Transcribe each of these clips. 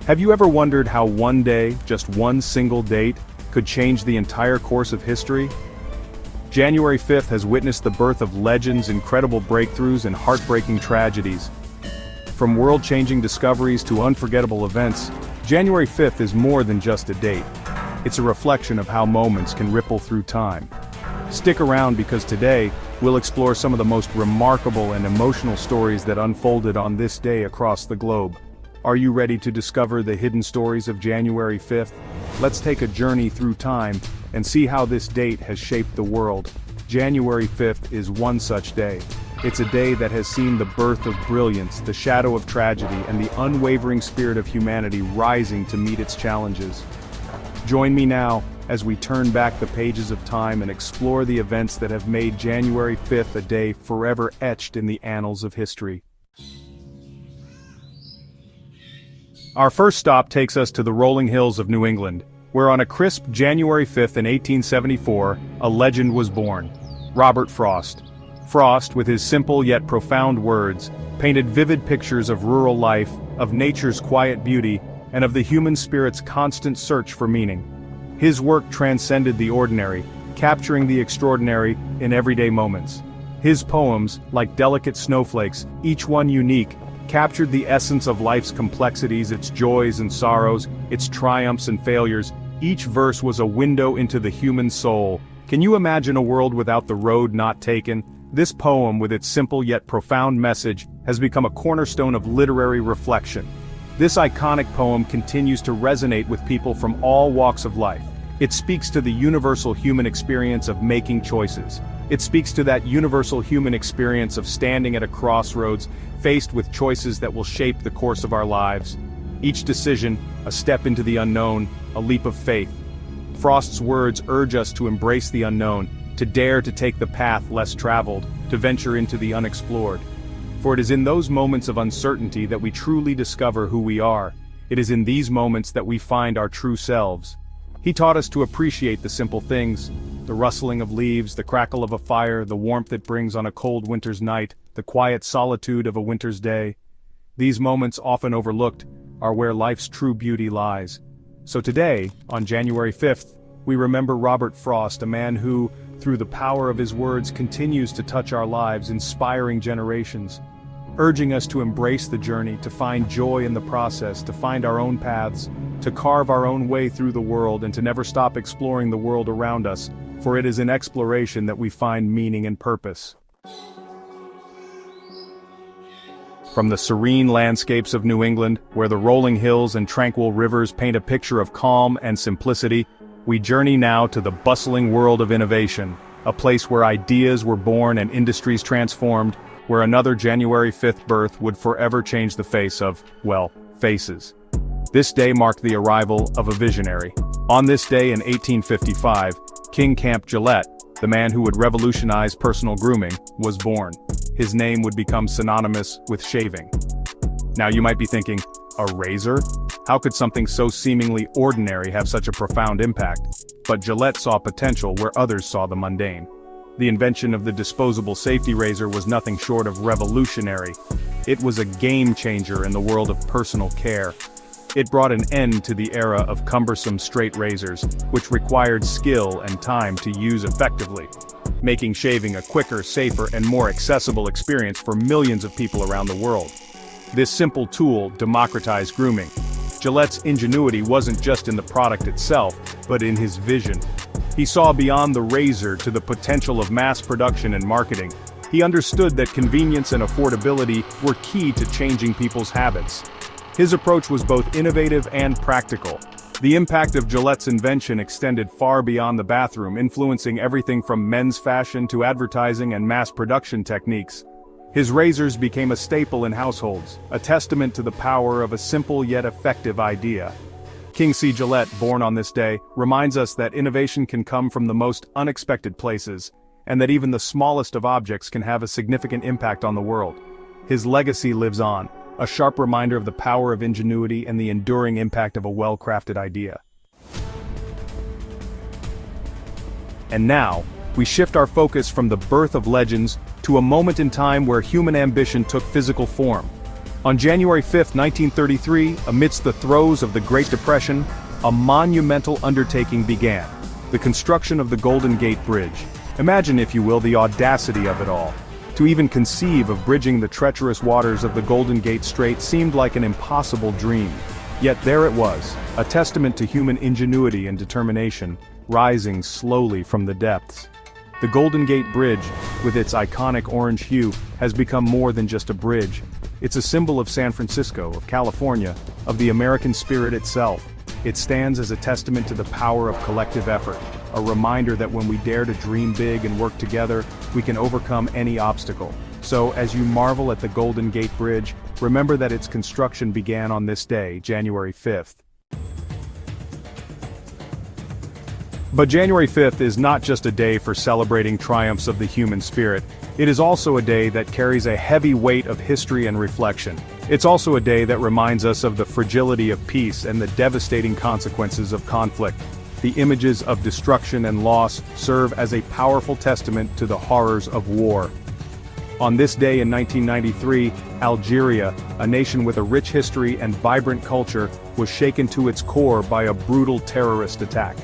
Have you ever wondered how one day, just one single date, could change the entire course of history? January 5th has witnessed the birth of legends, incredible breakthroughs, and heartbreaking tragedies. From world-changing discoveries to unforgettable events, January 5th is more than just a date. It's a reflection of how moments can ripple through time. Stick around because today, we'll explore some of the most remarkable and emotional stories that unfolded on this day across the globe. Are you ready to discover the hidden stories of January 5th? Let's take a journey through time and see how this date has shaped the world. January 5th is one such day. It's a day that has seen the birth of brilliance, the shadow of tragedy, and the unwavering spirit of humanity rising to meet its challenges. Join me now as we turn back the pages of time and explore the events that have made January 5th a day forever etched in the annals of history. Our first stop takes us to the rolling hills of New England, where on a crisp January 5th in 1874, a legend was born. Robert Frost. Frost, with his simple yet profound words, painted vivid pictures of rural life, of nature's quiet beauty, and of the human spirit's constant search for meaning. His work transcended the ordinary, capturing the extraordinary in everyday moments. His poems, like delicate snowflakes, each one unique, captured the essence of life's complexities, its joys and sorrows, its triumphs and failures. Each verse was a window into the human soul. Can you imagine a world without the road not taken? This poem, with its simple yet profound message, has become a cornerstone of literary reflection. This iconic poem continues to resonate with people from all walks of life. It speaks to the universal human experience of making choices. It speaks to that universal human experience of standing at a crossroads, faced with choices that will shape the course of our lives. Each decision, a step into the unknown, a leap of faith. Frost's words urge us to embrace the unknown, to dare to take the path less traveled, to venture into the unexplored. For it is in those moments of uncertainty that we truly discover who we are. It is in these moments that we find our true selves. He taught us to appreciate the simple things, the rustling of leaves, the crackle of a fire, the warmth it brings on a cold winter's night, the quiet solitude of a winter's day. These moments, often overlooked, are where life's true beauty lies. So today, on January 5th, we remember Robert Frost, a man who, through the power of his words, continues to touch our lives, inspiring generations, urging us to embrace the journey, to find joy in the process, to find our own paths, to carve our own way through the world, and to never stop exploring the world around us, for it is in exploration that we find meaning and purpose. From the serene landscapes of New England, where the rolling hills and tranquil rivers paint a picture of calm and simplicity, we journey now to the bustling world of innovation, a place where ideas were born and industries transformed, where another January 5th birth would forever change the face of, well, faces. This day marked the arrival of a visionary. On this day in 1855, King Camp Gillette, the man who would revolutionize personal grooming, was born. His name would become synonymous with shaving. Now you might be thinking, a razor? How could something so seemingly ordinary have such a profound impact? But Gillette saw potential where others saw the mundane. The invention of the disposable safety razor was nothing short of revolutionary. It was a game changer in the world of personal care. It brought an end to the era of cumbersome straight razors, which required skill and time to use effectively, making shaving a quicker, safer, and more accessible experience for millions of people around the world. This simple tool democratized grooming. Gillette's ingenuity wasn't just in the product itself, but in his vision. He saw beyond the razor to the potential of mass production and marketing. He understood that convenience and affordability were key to changing people's habits. His approach was both innovative and practical. The impact of Gillette's invention extended far beyond the bathroom, influencing everything from men's fashion to advertising and mass production techniques. His razors became a staple in households, a testament to the power of a simple yet effective idea. King C. Gillette, born on this day, reminds us that innovation can come from the most unexpected places, and that even the smallest of objects can have a significant impact on the world. His legacy lives on, a sharp reminder of the power of ingenuity and the enduring impact of a well-crafted idea. And now, we shift our focus from the birth of legends to a moment in time where human ambition took physical form. On January 5, 1933, amidst the throes of the Great Depression, a monumental undertaking began: the construction of the Golden Gate Bridge. Imagine, if you will, the audacity of it all. To even conceive of bridging the treacherous waters of the Golden Gate Strait seemed like an impossible dream. Yet there it was, a testament to human ingenuity and determination, rising slowly from the depths. The Golden Gate Bridge, with its iconic orange hue, has become more than just a bridge. It's a symbol of San Francisco, of California, of the American spirit itself. It stands as a testament to the power of collective effort, a reminder that when we dare to dream big and work together, we can overcome any obstacle. So, as you marvel at the Golden Gate Bridge, remember that its construction began on this day, January 5th. But January 5th is not just a day for celebrating triumphs of the human spirit. It is also a day that carries a heavy weight of history and reflection. It's also a day that reminds us of the fragility of peace and the devastating consequences of conflict. The images of destruction and loss serve as a powerful testament to the horrors of war. On this day in 1993, Algeria, a nation with a rich history and vibrant culture, was shaken to its core by a brutal terrorist attack.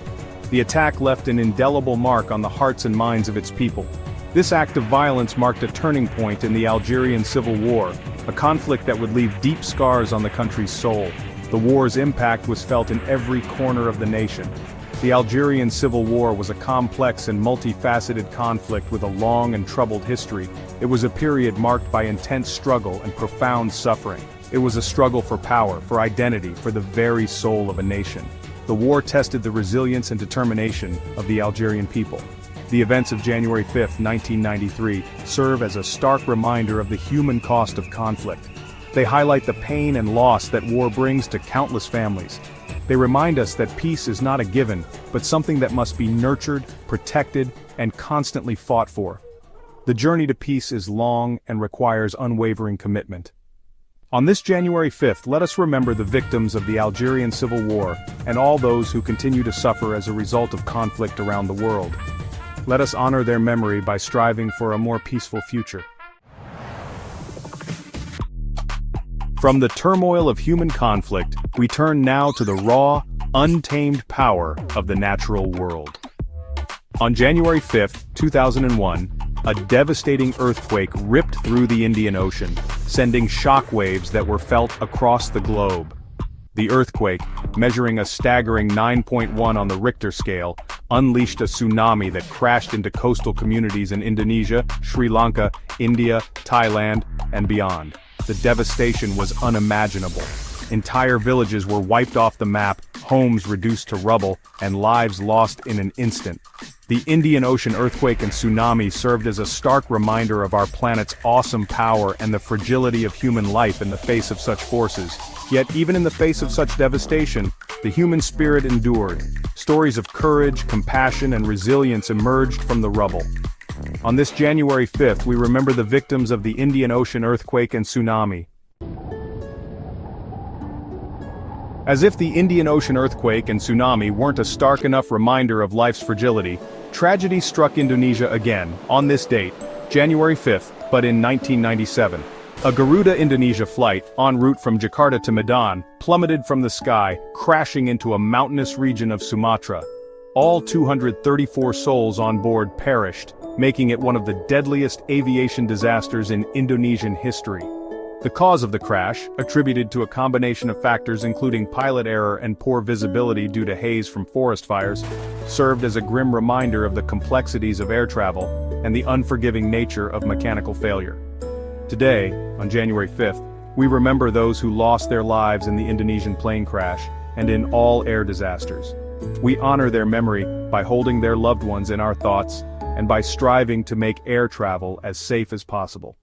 The attack left an indelible mark on the hearts and minds of its people. This act of violence marked a turning point in the Algerian Civil War, a conflict that would leave deep scars on the country's soul. The war's impact was felt in every corner of the nation. The Algerian Civil War was a complex and multifaceted conflict with a long and troubled history. It was a period marked by intense struggle and profound suffering. It was a struggle for power, for identity, for the very soul of a nation. The war tested the resilience and determination of the Algerian people. The events of January 5, 1993, serve as a stark reminder of the human cost of conflict. They highlight the pain and loss that war brings to countless families. They remind us that peace is not a given, but something that must be nurtured, protected, and constantly fought for. The journey to peace is long and requires unwavering commitment. On this January 5th, let us remember the victims of the Algerian Civil War and all those who continue to suffer as a result of conflict around the world. Let us honor their memory by striving for a more peaceful future. From the turmoil of human conflict, we turn now to the raw, untamed power of the natural world. On January 5, 2001, a devastating earthquake ripped through the Indian Ocean, sending shockwaves that were felt across the globe. The earthquake, measuring a staggering 9.1 on the Richter scale, unleashed a tsunami that crashed into coastal communities in Indonesia, Sri Lanka, India, Thailand, and beyond. The devastation was unimaginable. Entire villages were wiped off the map, homes reduced to rubble, and lives lost in an instant. The Indian Ocean earthquake and tsunami served as a stark reminder of our planet's awesome power and the fragility of human life in the face of such forces. Yet even in the face of such devastation, the human spirit endured. Stories of courage, compassion, and resilience emerged from the rubble. On this January 5th, we remember the victims of the Indian Ocean earthquake and tsunami. As if the Indian Ocean earthquake and tsunami weren't a stark enough reminder of life's fragility, tragedy struck Indonesia again, on this date, January 5th, but in 1997. A Garuda Indonesia flight, en route from Jakarta to Medan, plummeted from the sky, crashing into a mountainous region of Sumatra. All 234 souls on board perished, making it one of the deadliest aviation disasters in Indonesian history. The cause of the crash, attributed to a combination of factors including pilot error and poor visibility due to haze from forest fires, served as a grim reminder of the complexities of air travel and the unforgiving nature of mechanical failure. Today, on January 5th, we remember those who lost their lives in the Indonesian plane crash and in all air disasters. We honor their memory by holding their loved ones in our thoughts and by striving to make air travel as safe as possible.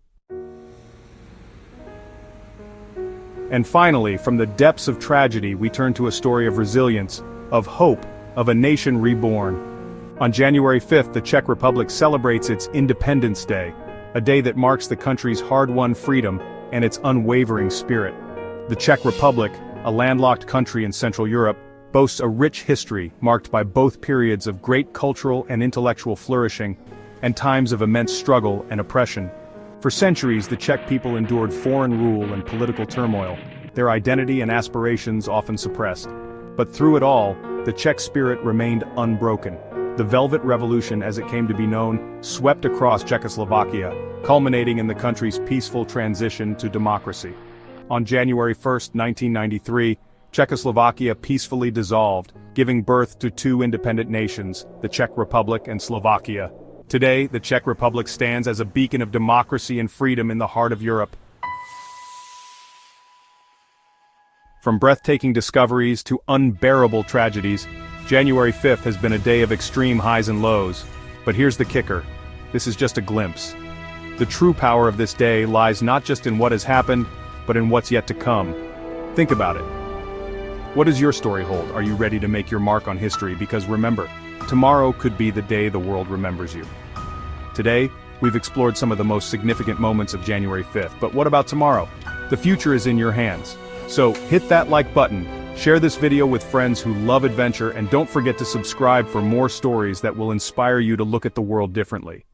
And finally, from the depths of tragedy, we turn to a story of resilience, of hope, of a nation reborn. On January 5th, the Czech Republic celebrates its Independence Day, a day that marks the country's hard-won freedom and its unwavering spirit. The Czech Republic, a landlocked country in Central Europe, boasts a rich history marked by both periods of great cultural and intellectual flourishing and times of immense struggle and oppression. For centuries, the Czech people endured foreign rule and political turmoil, their identity and aspirations often suppressed. But through it all, the Czech spirit remained unbroken. The Velvet Revolution, as it came to be known, swept across Czechoslovakia, culminating in the country's peaceful transition to democracy. On January 1, 1993, Czechoslovakia peacefully dissolved, giving birth to two independent nations, the Czech Republic and Slovakia. Today, the Czech Republic stands as a beacon of democracy and freedom in the heart of Europe. From breathtaking discoveries to unbearable tragedies, January 5th has been a day of extreme highs and lows. But here's the kicker. This is just a glimpse. The true power of this day lies not just in what has happened, but in what's yet to come. Think about it. What does your story hold? Are you ready to make your mark on history? Because remember, tomorrow could be the day the world remembers you. Today, we've explored some of the most significant moments of January 5th, but what about tomorrow? The future is in your hands. So hit that like button, share this video with friends who love adventure, and don't forget to subscribe for more stories that will inspire you to look at the world differently.